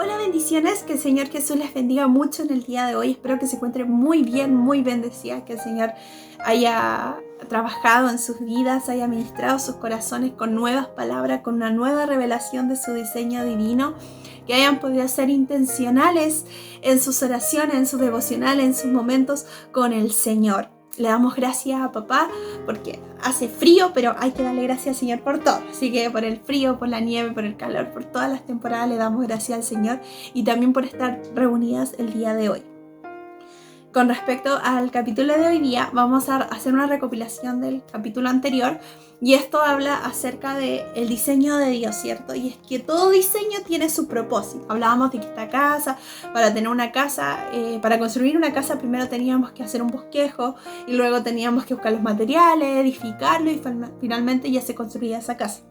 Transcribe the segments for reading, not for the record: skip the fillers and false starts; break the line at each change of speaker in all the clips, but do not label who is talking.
Hola, bendiciones, que el Señor Jesús les bendiga mucho en el día de hoy. Espero que se encuentren muy bien, muy bendecida, que el Señor haya trabajado en sus vidas, haya ministrado sus corazones con nuevas palabras, con una nueva revelación de su diseño divino, que hayan podido ser intencionales en sus oraciones, en sus devocionales, en sus momentos con el Señor. Le damos gracias a papá porque hace frío, pero hay que darle gracias al Señor por todo. Así que por el frío, por la nieve, por el calor, por todas las temporadas le damos gracias al Señor y también por estar reunidas el día de hoy. Con respecto al capítulo de hoy día, vamos a hacer una recopilación del capítulo anterior y esto habla acerca del diseño de Dios, ¿cierto? Y es que todo diseño tiene su propósito. Hablábamos de que esta casa, para tener una casa, para construir una casa primero teníamos que hacer un bosquejo y luego teníamos que buscar los materiales, edificarlo y finalmente ya se construía esa casa.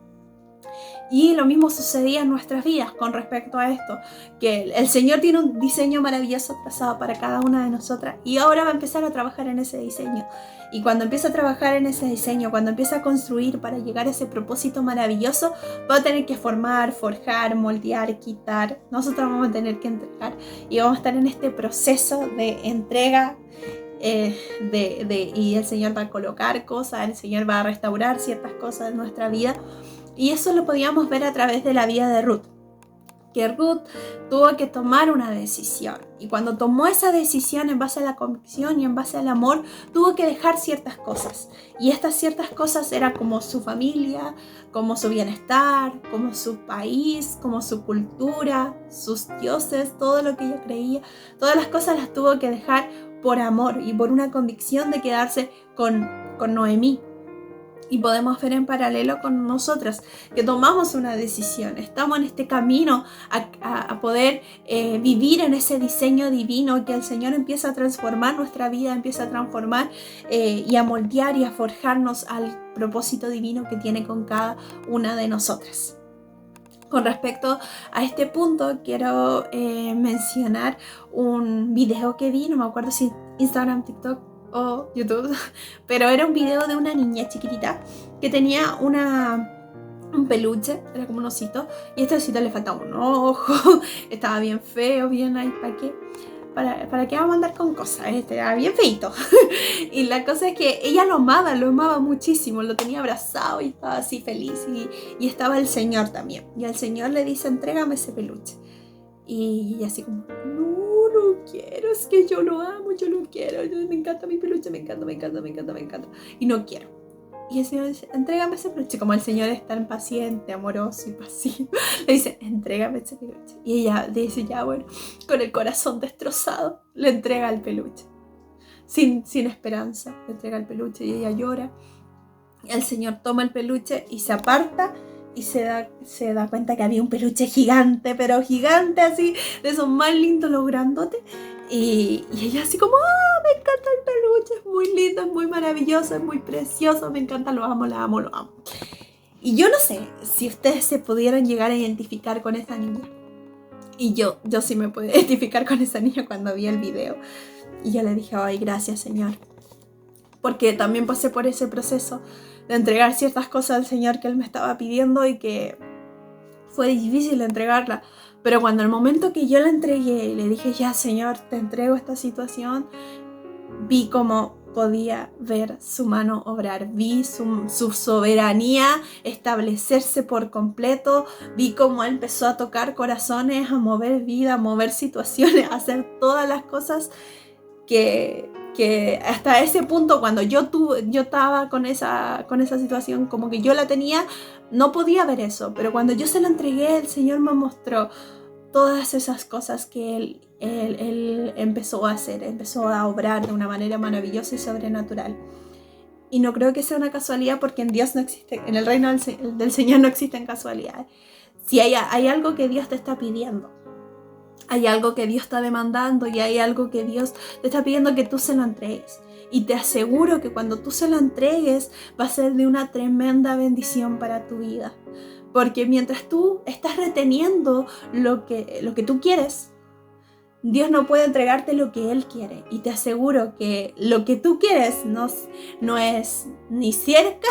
Y lo mismo sucedía en nuestras vidas con respecto a esto, que el Señor tiene un diseño maravilloso trazado para cada una de nosotras y ahora va a empezar a trabajar en ese diseño. Y cuando empieza a trabajar en ese diseño, cuando empieza a construir para llegar a ese propósito maravilloso, va a tener que formar, forjar, moldear, quitar. Nosotros vamos a tener que entregar y vamos a estar en este proceso de entrega. Y el Señor va a colocar cosas, el Señor va a restaurar ciertas cosas en nuestra vida. Y eso lo podíamos ver a través de la vida de Ruth, que Ruth tuvo que tomar una decisión. Y cuando tomó esa decisión en base a la convicción y en base al amor, tuvo que dejar ciertas cosas. Y estas ciertas cosas eran como su familia, como su bienestar, como su país, como su cultura, sus dioses, todo lo que ella creía. Todas las cosas las tuvo que dejar por amor y por una convicción de quedarse con Noemí. Y podemos ver en paralelo con nosotras que tomamos una decisión, estamos en este camino a poder vivir en ese diseño divino, que el Señor empieza a transformar nuestra vida, empieza a transformar y a moldear y a forjarnos al propósito divino que tiene con cada una de nosotras. Con respecto a este punto, quiero mencionar un video que vi, no me acuerdo si Instagram, TikTok o YouTube, pero era un video de una niña chiquitita que tenía un peluche, era como un osito, y a este osito le faltaba un ojo, estaba bien feo, bien ahí, ¿para qué vamos a andar con cosas? Era bien feito. Y la cosa es que ella lo amaba muchísimo, lo tenía abrazado y estaba así feliz, y estaba el Señor también, y el Señor le dice, entrégame ese peluche. Y así como, no quiero, es que yo lo amo, yo lo quiero, me encanta mi peluche, me encanta, y no quiero. Y el Señor dice, entrégame ese peluche, como el Señor es tan paciente, amoroso y pasivo, le dice, entrégame ese peluche. Y ella dice, ya bueno, con el corazón destrozado, le entrega el peluche, sin esperanza, le entrega el peluche y ella llora. Y el Señor toma el peluche y se aparta, y se da cuenta que había un peluche gigante, pero gigante así, de esos más lindos, los grandotes. Y ella así como, me encanta el peluche, es muy lindo, es muy maravilloso, es muy precioso, me encanta, lo amo. Y yo no sé si ustedes se pudieran llegar a identificar con esa niña. Y yo sí me puedo identificar con esa niña cuando vi el video. Y yo le dije, ay, gracias, Señor. Porque también pasé por ese proceso de entregar ciertas cosas al Señor que Él me estaba pidiendo y que fue difícil entregarla. Pero cuando el momento que yo la entregué y le dije, ya Señor, te entrego esta situación, vi cómo podía ver su mano obrar, vi su soberanía establecerse por completo, vi cómo Él empezó a tocar corazones, a mover vida, a mover situaciones, a hacer todas las cosas que hasta ese punto, cuando yo estaba con esa situación, como que yo la tenía, no podía ver eso, pero cuando yo se la entregué, el Señor me mostró todas esas cosas que Él empezó a hacer, empezó a obrar de una manera maravillosa y sobrenatural. Y no creo que sea una casualidad, porque en Dios no existe, en el reino del Señor no existen casualidades. Si hay algo que Dios te está pidiendo, hay algo que Dios está demandando y hay algo que Dios te está pidiendo que tú se lo entregues. Y te aseguro que cuando tú se lo entregues va a ser de una tremenda bendición para tu vida. Porque mientras tú estás reteniendo lo que tú quieres, Dios no puede entregarte lo que Él quiere. Y te aseguro que lo que tú quieres no es ni cerca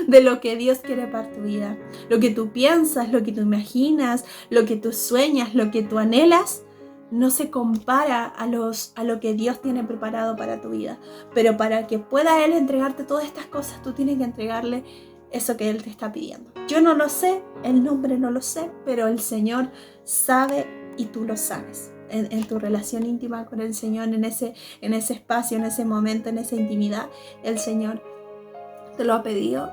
de lo que Dios quiere para tu vida. Lo que tú piensas, lo que tú imaginas, lo que tú sueñas, lo que tú anhelas, no se compara a lo que Dios tiene preparado para tu vida. Pero para que pueda Él entregarte todas estas cosas, tú tienes que entregarle eso que Él te está pidiendo. Yo no lo sé, el nombre no lo sé, pero el Señor sabe y tú lo sabes. En tu relación íntima con el Señor, en ese espacio, en ese momento, en esa intimidad, el Señor te lo ha pedido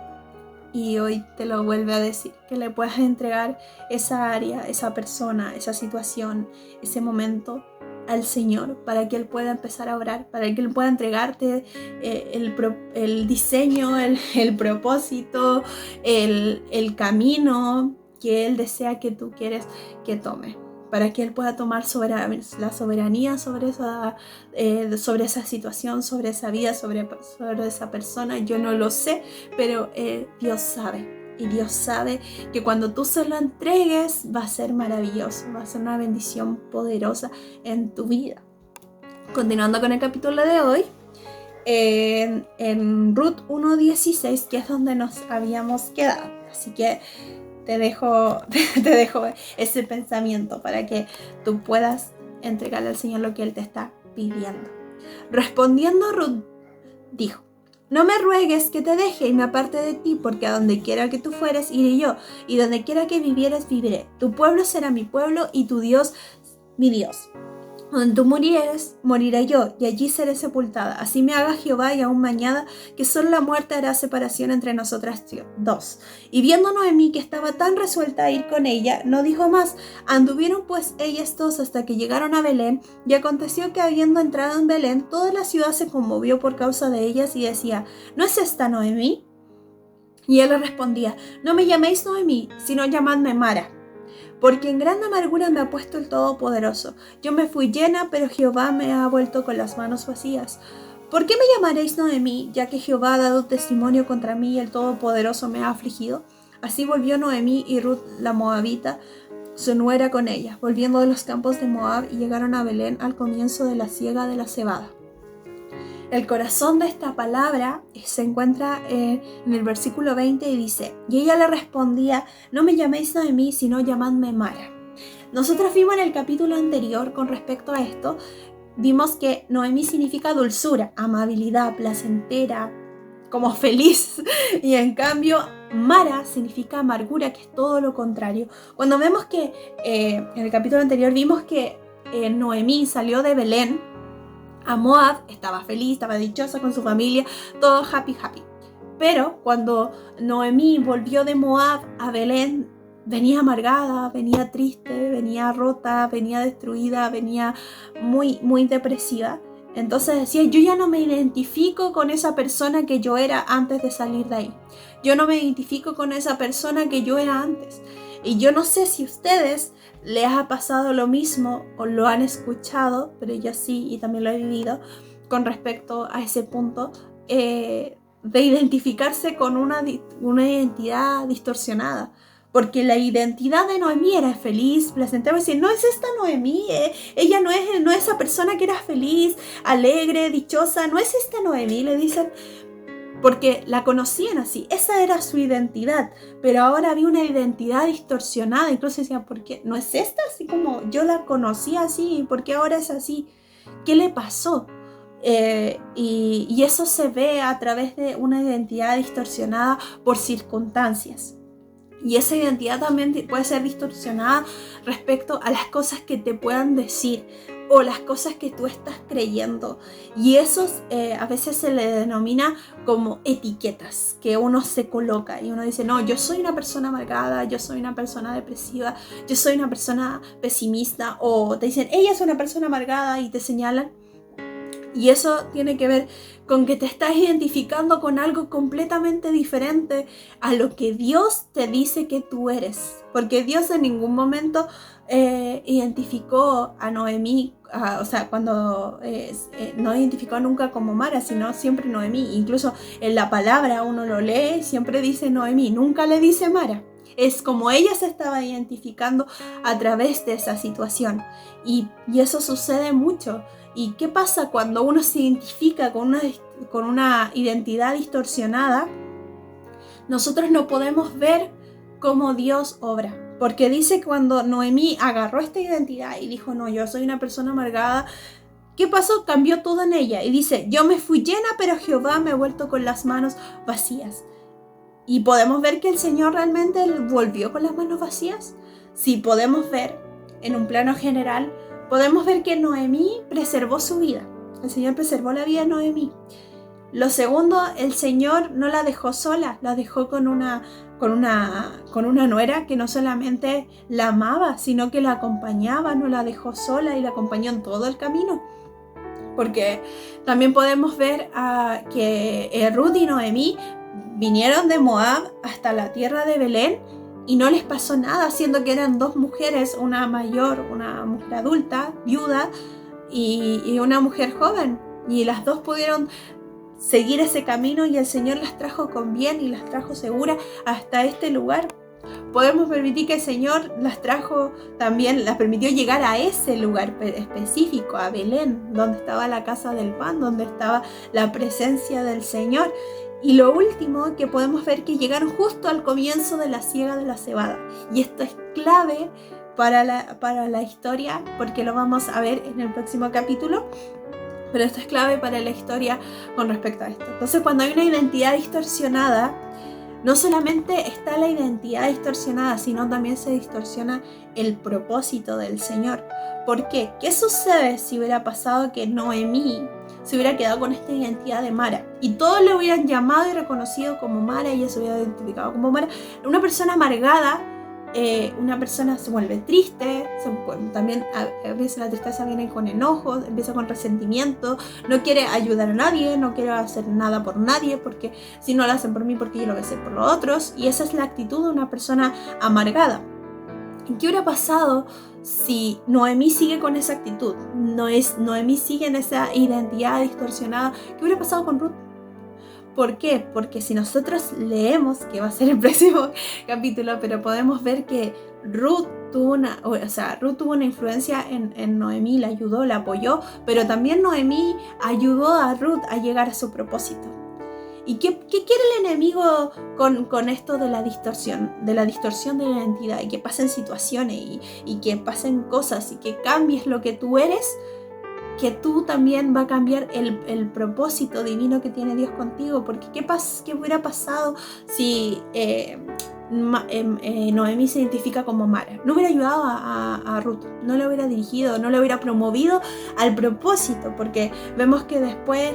y hoy te lo vuelve a decir, que le puedas entregar esa área, esa persona, esa situación, ese momento al Señor para que Él pueda empezar a orar, para que Él pueda entregarte el diseño, el propósito, el camino que Él desea que tú quieres que tome, para que Él pueda tomar la soberanía sobre esa situación, sobre esa vida, sobre esa persona. Yo no lo sé, pero Dios sabe. Y Dios sabe que cuando tú se lo entregues va a ser maravilloso, va a ser una bendición poderosa en tu vida. Continuando con el capítulo de hoy, en Ruth 1:16, que es donde nos habíamos quedado. Así que te dejo ese pensamiento para que tú puedas entregarle al Señor lo que Él te está pidiendo. Respondiendo, Ruth dijo: no me ruegues que te deje y me aparte de ti, porque a donde quiera que tú fueres, iré yo, y donde quiera que vivieres, viviré. Tu pueblo será mi pueblo, y tu Dios, mi Dios. Donde tú murieres, moriré yo, y allí seré sepultada. Así me haga Jehová, y aún mañana, que solo la muerte hará separación entre nosotras dos. Y viendo Noemí que estaba tan resuelta a ir con ella, no dijo más. Anduvieron pues ellas dos hasta que llegaron a Belén, y aconteció que habiendo entrado en Belén, toda la ciudad se conmovió por causa de ellas, y decía: ¿no es esta Noemí? Y él le respondía: no me llaméis Noemí, sino llamadme Mara, porque en gran amargura me ha puesto el Todopoderoso. Yo me fui llena, pero Jehová me ha vuelto con las manos vacías. ¿Por qué me llamaréis Noemí, ya que Jehová ha dado testimonio contra mí y el Todopoderoso me ha afligido? Así volvió Noemí y Ruth la Moabita, su nuera, con ella, volviendo de los campos de Moab, y llegaron a Belén al comienzo de la siega de la cebada. El corazón de esta palabra se encuentra en el versículo 20 y dice: y ella le respondía: no me llaméis Noemí, sino llamadme Mara. Nosotros vimos en el capítulo anterior con respecto a esto, vimos que Noemí significa dulzura, amabilidad, placentera, como feliz. Y en cambio Mara significa amargura, que es todo lo contrario. Cuando vemos que en el capítulo anterior vimos que Noemí salió de Belén a Moab, estaba feliz, estaba dichosa con su familia, todo happy. Pero cuando Noemí volvió de Moab a Belén, venía amargada, venía triste, venía rota, venía destruida, venía muy depresiva. Entonces decía: yo ya no me identifico con esa persona que yo era antes de salir de ahí. Yo no me identifico con esa persona que yo era antes. Y yo no sé si a ustedes les ha pasado lo mismo o lo han escuchado, pero yo sí, y también lo he vivido con respecto a ese punto de identificarse con una identidad distorsionada. Porque la identidad de Noemí era feliz, placentera. Decir: no es esta Noemí, ella no es esa persona que era feliz, alegre, dichosa, no es esta Noemí, le dicen, porque la conocían así, esa era su identidad, pero ahora había una identidad distorsionada. Incluso decían: ¿por qué no es esta? Así como yo la conocía así, ¿por qué ahora es así? ¿Qué le pasó? Y eso se ve a través de una identidad distorsionada por circunstancias. Y esa identidad también puede ser distorsionada respecto a las cosas que te puedan decir o las cosas que tú estás creyendo. Y eso a veces se le denomina como etiquetas que uno se coloca. Y uno dice: no, yo soy una persona amargada, yo soy una persona depresiva, yo soy una persona pesimista. O te dicen: ella es una persona amargada, y te señalan. Y eso tiene que ver con que te estás identificando con algo completamente diferente a lo que Dios te dice que tú eres. Porque Dios en ningún momento identificó a Noemí, cuando no identificó nunca como Mara, sino siempre Noemí. Incluso en la palabra uno lo lee, siempre dice Noemí, nunca le dice Mara. es como ella se estaba identificando a través de esa situación. Y eso sucede mucho. ¿Y qué pasa cuando uno se identifica con una identidad distorsionada? Nosotros no podemos ver cómo Dios obra. Porque dice que cuando Noemí agarró esta identidad y dijo, no, yo soy una persona amargada, ¿qué pasó? Cambió todo en ella. Y dice, yo me fui llena, pero Jehová me ha vuelto con las manos vacías. ¿Y podemos ver que el Señor realmente volvió con las manos vacías? Sí, podemos ver en un plano general, podemos ver que Noemí preservó su vida. El Señor preservó la vida de Noemí. Lo segundo, el Señor no la dejó sola, la dejó con una nuera que no solamente la amaba, sino que la acompañaba, no la dejó sola y la acompañó en todo el camino. Porque también podemos ver que Ruth y Noemí vinieron de Moab hasta la tierra de Belén y no les pasó nada, siendo que eran dos mujeres, una mayor, una mujer adulta, viuda, y una mujer joven. Y las dos pudieron seguir ese camino y el Señor las trajo con bien y las trajo seguras hasta este lugar. Podemos permitir que el Señor las trajo también, las permitió llegar a ese lugar específico, a Belén, donde estaba la casa del pan, donde estaba la presencia del Señor. Y lo último que podemos ver que llegaron justo al comienzo de la siega de la cebada. Y esto es clave para la historia, porque lo vamos a ver en el próximo capítulo. Pero esto es clave para la historia con respecto a esto. Entonces, cuando hay una identidad distorsionada, no solamente está la identidad distorsionada, sino también se distorsiona el propósito del Señor. ¿Por qué? ¿Qué sucede si hubiera pasado que Noemí se hubiera quedado con esta identidad de Mara y todos le hubieran llamado y reconocido como Mara y ella se hubiera identificado como Mara? Una persona amargada, una persona se vuelve triste, también a veces la tristeza viene con enojo, empieza con resentimiento, no quiere ayudar a nadie, no quiere hacer nada por nadie, porque si no lo hacen por mí, porque yo lo voy a hacer por los otros. Y esa es la actitud de una persona amargada. ¿Qué hubiera pasado si Noemí sigue con esa actitud? Noemí sigue en esa identidad distorsionada. ¿Qué hubiera pasado con Ruth? ¿Por qué? Porque si nosotros leemos, que va a ser el próximo capítulo, pero podemos ver que Ruth tuvo una influencia en Noemí, la ayudó, la apoyó, pero también Noemí ayudó a Ruth a llegar a su propósito. ¿Y qué quiere el enemigo con esto de la distorsión de la identidad? Y que pasen situaciones y que pasen cosas y que cambies lo que tú eres, que tú también va a cambiar el propósito divino que tiene Dios contigo. Porque ¿qué hubiera pasado si Noemí se identifica como Mara? No hubiera ayudado a Ruth, no le hubiera dirigido, no le hubiera promovido al propósito, porque vemos que después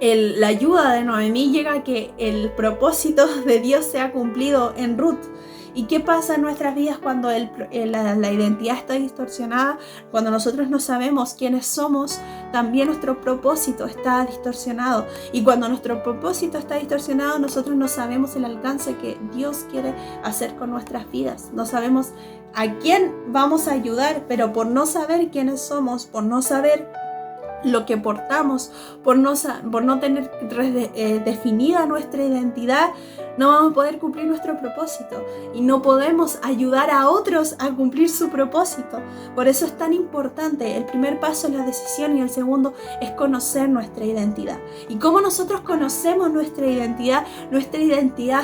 la ayuda de Noemí llega a que el propósito de Dios sea cumplido en Ruth. ¿Y qué pasa en nuestras vidas cuando la identidad está distorsionada? Cuando nosotros no sabemos quiénes somos, también nuestro propósito está distorsionado. Y cuando nuestro propósito está distorsionado, nosotros no sabemos el alcance que Dios quiere hacer con nuestras vidas. No sabemos a quién vamos a ayudar, pero por no saber quiénes somos, por no saber lo que portamos, por no tener definida nuestra identidad, no vamos a poder cumplir nuestro propósito y no podemos ayudar a otros a cumplir su propósito. Por eso es tan importante. El primer paso es la decisión y el segundo es conocer nuestra identidad. Y cómo nosotros conocemos nuestra identidad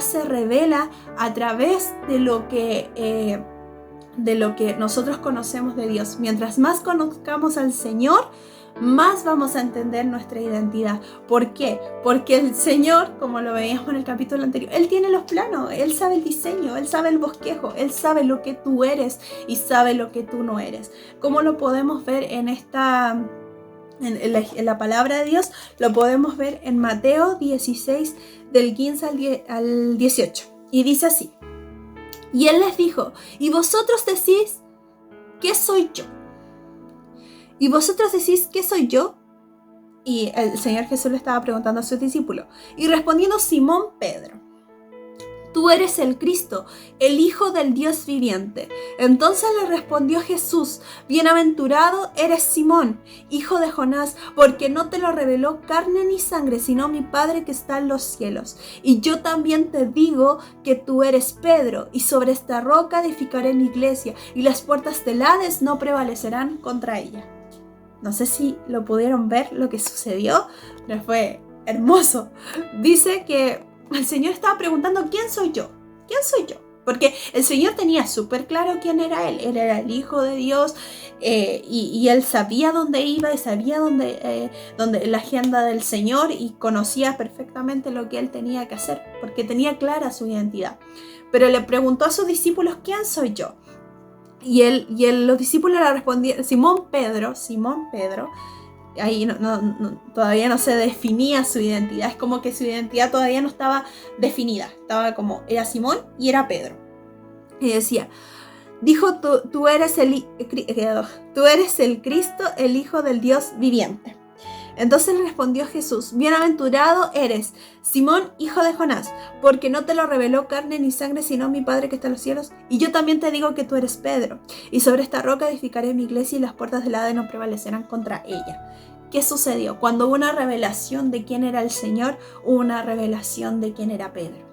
se revela a través de lo que nosotros conocemos de Dios. Mientras más conozcamos al Señor, más vamos a entender nuestra identidad. ¿Por qué? Porque el Señor, como lo veíamos en el capítulo anterior, Él tiene los planos, Él sabe el diseño, Él sabe el bosquejo, Él sabe lo que tú eres y sabe lo que tú no eres. ¿Cómo lo podemos ver en la palabra de Dios? Lo podemos ver en Mateo 16, del 15 al 18. Y dice así: y Él les dijo, ¿y vosotros decís qué soy yo? ¿Y vosotros decís qué soy yo? Y el Señor Jesús le estaba preguntando a sus discípulos. Y respondiendo Simón Pedro, tú eres el Cristo, el Hijo del Dios viviente. Entonces le respondió Jesús: bienaventurado eres Simón, hijo de Jonás, porque no te lo reveló carne ni sangre, sino mi Padre que está en los cielos. Y yo también te digo que tú eres Pedro, y sobre esta roca edificaré mi iglesia, y las puertas del Hades no prevalecerán contra ella. No sé si lo pudieron ver lo que sucedió, pero fue hermoso. Dice que el Señor estaba preguntando: ¿quién soy yo? ¿Quién soy yo? Porque el Señor tenía súper claro quién era Él. Él era el Hijo de Dios, y Él sabía dónde iba y sabía dónde la agenda del Señor, y conocía perfectamente lo que Él tenía que hacer, porque tenía clara su identidad. Pero le preguntó a sus discípulos: ¿quién soy yo? Y los discípulos le respondieron: Simón Pedro, ahí todavía no se definía su identidad, es como que su identidad todavía no estaba definida, estaba como, era Simón y era Pedro. Y decía, dijo, tú eres el Cristo, el Hijo del Dios viviente. Entonces le respondió Jesús: bienaventurado eres, Simón, hijo de Jonás, porque no te lo reveló carne ni sangre, sino mi Padre que está en los cielos. Y yo también te digo que tú eres Pedro, y sobre esta roca edificaré mi iglesia, y las puertas del Hades no prevalecerán contra ella. ¿Qué sucedió? Cuando hubo una revelación de quién era el Señor, hubo una revelación de quién era Pedro.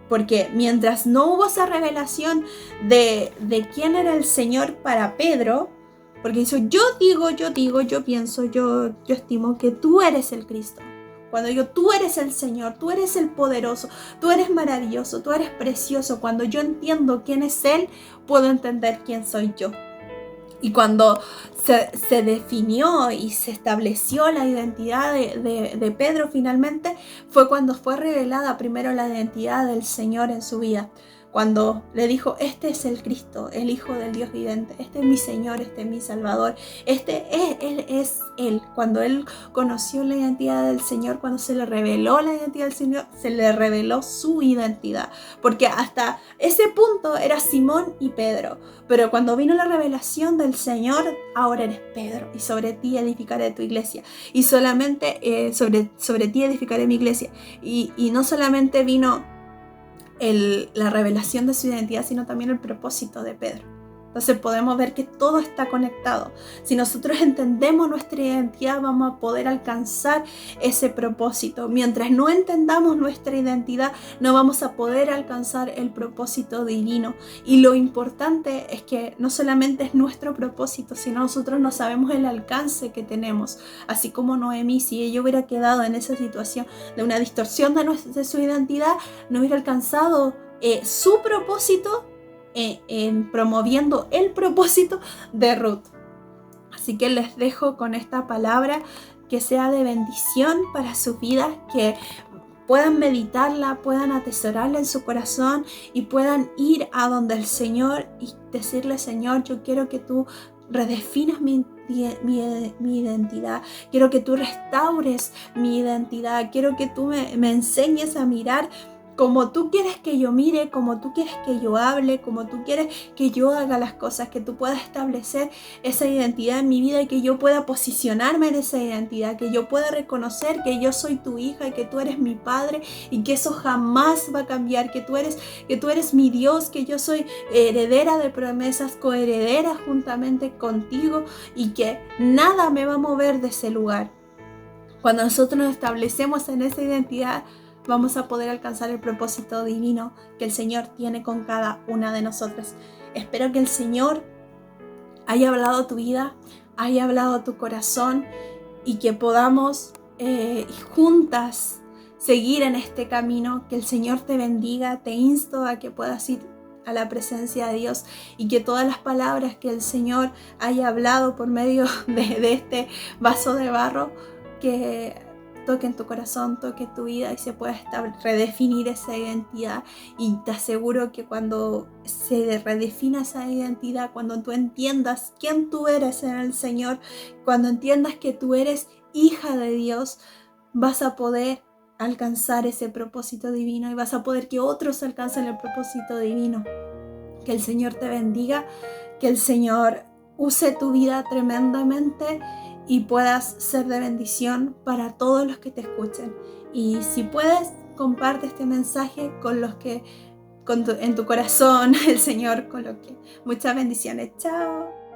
Porque mientras no hubo esa revelación de quién era el Señor para Pedro, porque dice, yo pienso, yo estimo que tú eres el Cristo. Cuando digo, tú eres el Señor, tú eres el poderoso, tú eres maravilloso, tú eres precioso. Cuando yo entiendo quién es Él, puedo entender quién soy yo. Y cuando se definió y se estableció la identidad de Pedro finalmente, fue cuando fue revelada primero la identidad del Señor en su vida. Cuando le dijo, este es el Cristo, el Hijo del Dios viviente, este es mi Señor, este es mi Salvador, Él es Él. Cuando él conoció la identidad del Señor, cuando se le reveló la identidad del Señor, se le reveló su identidad. Porque hasta ese punto era Simón y Pedro. Pero cuando vino la revelación del Señor, ahora eres Pedro, y sobre ti edificaré tu iglesia. Y solamente sobre ti edificaré mi iglesia. Y no solamente vino la revelación de su identidad, sino también el propósito de Pedro. Entonces podemos ver que todo está conectado. Si nosotros entendemos nuestra identidad, vamos a poder alcanzar ese propósito. Mientras no entendamos nuestra identidad, no vamos a poder alcanzar el propósito divino. Y lo importante es que no solamente es nuestro propósito, sino nosotros no sabemos el alcance que tenemos. Así como Noemí, si ella hubiera quedado en esa situación de una distorsión de su identidad, no hubiera alcanzado su propósito en promoviendo el propósito de Ruth. Así que les dejo con esta palabra, que sea de bendición para sus vidas, que puedan meditarla, puedan atesorarla en su corazón y puedan ir a donde el Señor y decirle, Señor, yo quiero que tú redefinas mi identidad, quiero que tú restaures mi identidad, quiero que tú me enseñes a mirar como tú quieres que yo mire, como tú quieres que yo hable, como tú quieres que yo haga las cosas, que tú puedas establecer esa identidad en mi vida y que yo pueda posicionarme en esa identidad, que yo pueda reconocer que yo soy tu hija y que tú eres mi padre y que eso jamás va a cambiar, que tú eres mi Dios, que yo soy heredera de promesas, coheredera juntamente contigo y que nada me va a mover de ese lugar. Cuando nosotros nos establecemos en esa identidad, vamos a poder alcanzar el propósito divino que el Señor tiene con cada una de nosotras. Espero que el Señor haya hablado a tu vida, haya hablado a tu corazón y que podamos juntas seguir en este camino. Que el Señor te bendiga, te insto a que puedas ir a la presencia de Dios y que todas las palabras que el Señor haya hablado por medio de este vaso de barro, que toque en tu corazón, toque tu vida y se pueda redefinir esa identidad. Y te aseguro que cuando se redefina esa identidad, cuando tú entiendas quién tú eres en el Señor, cuando entiendas que tú eres hija de Dios, vas a poder alcanzar ese propósito divino y vas a poder que otros alcancen el propósito divino. Que el Señor te bendiga, que el Señor use tu vida tremendamente y puedas ser de bendición para todos los que te escuchen. Y si puedes, comparte este mensaje con los que en tu corazón el Señor coloque. Muchas bendiciones. Chao.